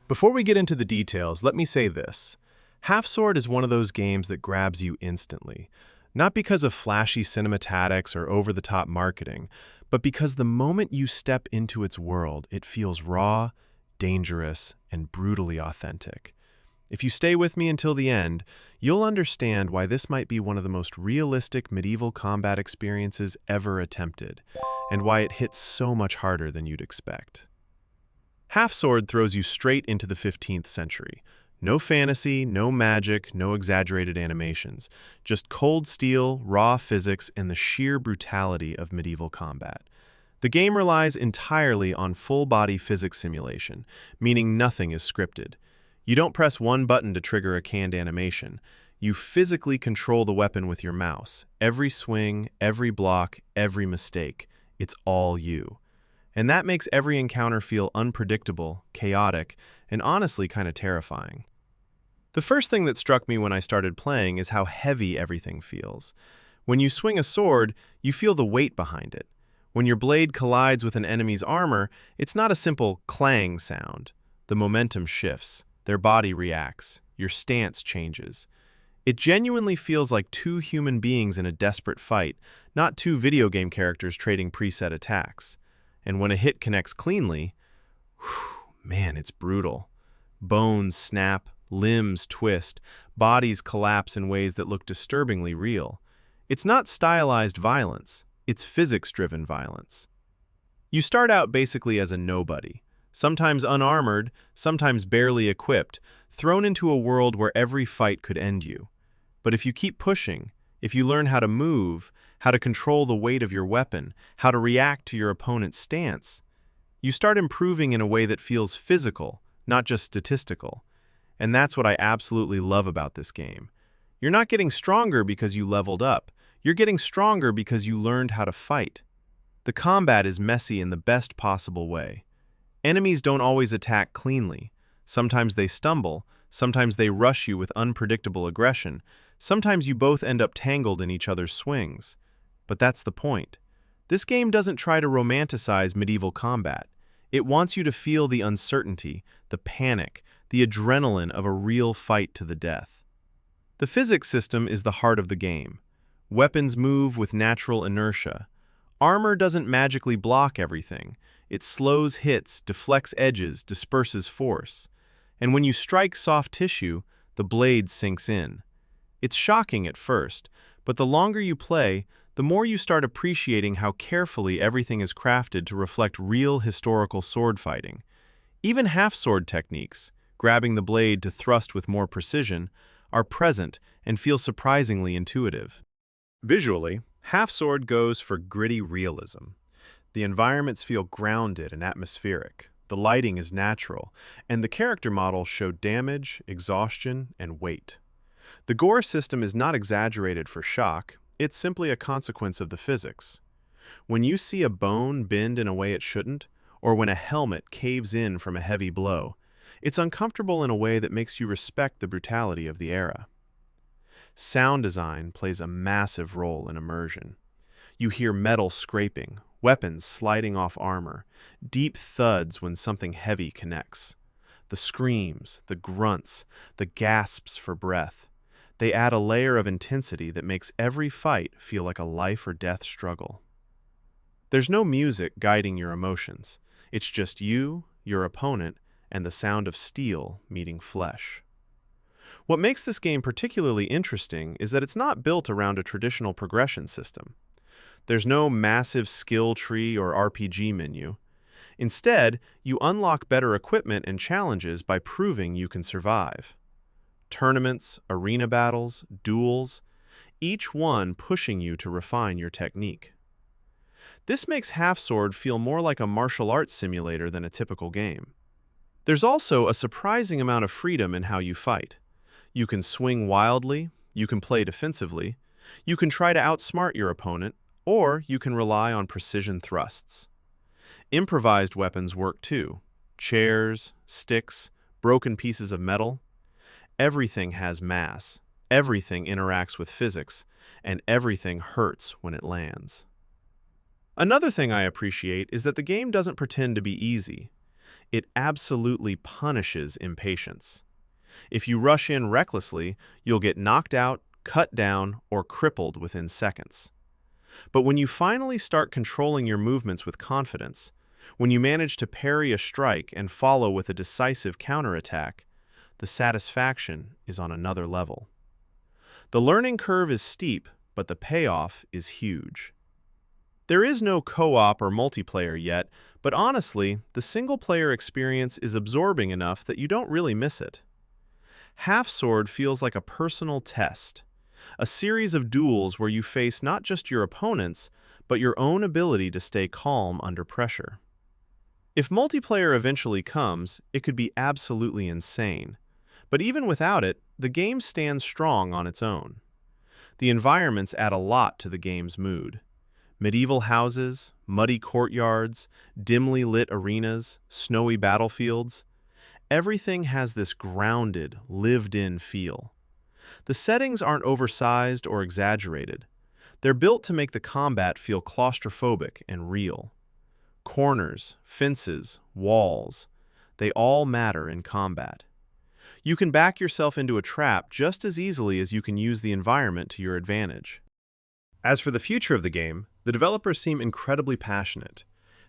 Before we get into the details, let me say this. Half Sword is one of those games that grabs you instantly. Not because of flashy cinematics or over-the-top marketing, but because the moment you step into its world, it feels raw, dangerous, and brutally authentic. If you stay with me until the end, you'll understand why this might be one of the most realistic medieval combat experiences ever attempted, and why it hits so much harder than you'd expect. Half Sword throws you straight into the 15th century. No fantasy, no magic, no exaggerated animations. Just cold steel, raw physics, and the sheer brutality of medieval combat. The game relies entirely on full-body physics simulation, meaning nothing is scripted. You don't press one button to trigger a canned animation. You physically control the weapon with your mouse. Every swing, every block, every mistake. It's all you. And that makes every encounter feel unpredictable, chaotic, and honestly kind of terrifying. The first thing that struck me when I started playing is how heavy everything feels. When you swing a sword, you feel the weight behind it. When your blade collides with an enemy's armor, it's not a simple clang sound. The momentum shifts, their body reacts, your stance changes. It genuinely feels like two human beings in a desperate fight, not two video game characters trading preset attacks. And when a hit connects cleanly, man, it's brutal. Bones snap, limbs twist, bodies collapse in ways that look disturbingly real. It's not stylized violence, it's physics-driven violence. You start out basically as a nobody, sometimes unarmored, sometimes barely equipped, thrown into a world where every fight could end you. But if you keep pushing, if you learn how to move, how to control the weight of your weapon, how to react to your opponent's stance, you start improving in a way that feels physical, not just statistical. And that's what I absolutely love about this game. You're not getting stronger because you leveled up. You're getting stronger because you learned how to fight. The combat is messy in the best possible way. Enemies don't always attack cleanly. Sometimes they stumble, sometimes they rush you with unpredictable aggression, sometimes you both end up tangled in each other's swings. But that's the point. This game doesn't try to romanticize medieval combat. It wants you to feel the uncertainty, the panic, the adrenaline of a real fight to the death. The physics system is the heart of the game. Weapons move with natural inertia. Armor doesn't magically block everything. It slows hits, deflects edges, disperses force. And when you strike soft tissue, the blade sinks in. It's shocking at first, but the longer you play, the more you start appreciating how carefully everything is crafted to reflect real historical sword fighting. Even half-sword techniques, grabbing the blade to thrust with more precision, are present and feel surprisingly intuitive. Visually, Half Sword goes for gritty realism. The environments feel grounded and atmospheric, the lighting is natural, and the character models show damage, exhaustion, and weight. The gore system is not exaggerated for shock, it's simply a consequence of the physics. When you see a bone bend in a way it shouldn't, or when a helmet caves in from a heavy blow, it's uncomfortable in a way that makes you respect the brutality of the era. Sound design plays a massive role in immersion. You hear metal scraping, weapons sliding off armor, deep thuds when something heavy connects. The screams, the grunts, the gasps for breath. They add a layer of intensity that makes every fight feel like a life or death struggle. There's no music guiding your emotions. It's just you, your opponent, and the sound of steel meeting flesh. What makes this game particularly interesting is that it's not built around a traditional progression system. There's no massive skill tree or RPG menu. Instead, you unlock better equipment and challenges by proving you can survive. Tournaments, arena battles, duels, each one pushing you to refine your technique. This makes Half Sword feel more like a martial arts simulator than a typical game. There's also a surprising amount of freedom in how you fight. You can swing wildly, you can play defensively, you can try to outsmart your opponent, or you can rely on precision thrusts. Improvised weapons work too. Chairs, sticks, broken pieces of metal. Everything has mass, everything interacts with physics, and everything hurts when it lands. Another thing I appreciate is that the game doesn't pretend to be easy. It absolutely punishes impatience. If you rush in recklessly, you'll get knocked out, cut down, or crippled within seconds. But when you finally start controlling your movements with confidence, when you manage to parry a strike and follow with a decisive counterattack, the satisfaction is on another level. The learning curve is steep, but the payoff is huge. There is no co-op or multiplayer yet, but honestly, the single-player experience is absorbing enough that you don't really miss it. Half Sword feels like a personal test, a series of duels where you face not just your opponents, but your own ability to stay calm under pressure. If multiplayer eventually comes, it could be absolutely insane. But even without it, the game stands strong on its own. The environments add a lot to the game's mood. Medieval houses, muddy courtyards, dimly lit arenas, snowy battlefields. Everything has this grounded, lived-in feel. The settings aren't oversized or exaggerated. They're built to make the combat feel claustrophobic and real. Corners, fences, walls, they all matter in combat. You can back yourself into a trap just as easily as you can use the environment to your advantage. As for the future of the game, the developers seem incredibly passionate.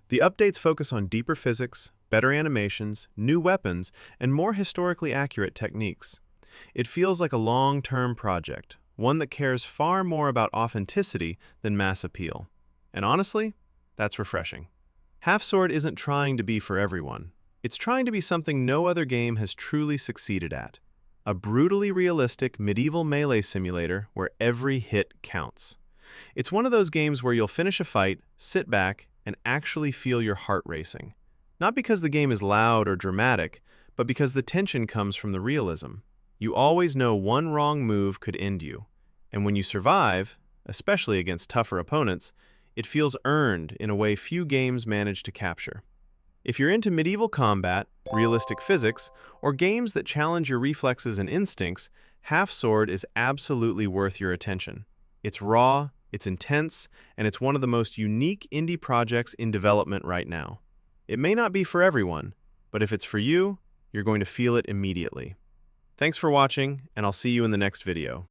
The updates focus on deeper physics, better animations, new weapons, and more historically accurate techniques. It feels like a long-term project, one that cares far more about authenticity than mass appeal. And honestly, that's refreshing. Half Sword isn't trying to be for everyone. It's trying to be something no other game has truly succeeded at. A brutally realistic medieval melee simulator where every hit counts. It's one of those games where you'll finish a fight, sit back, and actually feel your heart racing. Not because the game is loud or dramatic, but because the tension comes from the realism. You always know one wrong move could end you. And when you survive, especially against tougher opponents, it feels earned in a way few games manage to capture. If you're into medieval combat, realistic physics, or games that challenge your reflexes and instincts, Half Sword is absolutely worth your attention. It's raw, it's intense, and it's one of the most unique indie projects in development right now. It may not be for everyone, but if it's for you, you're going to feel it immediately. Thanks for watching, and I'll see you in the next video.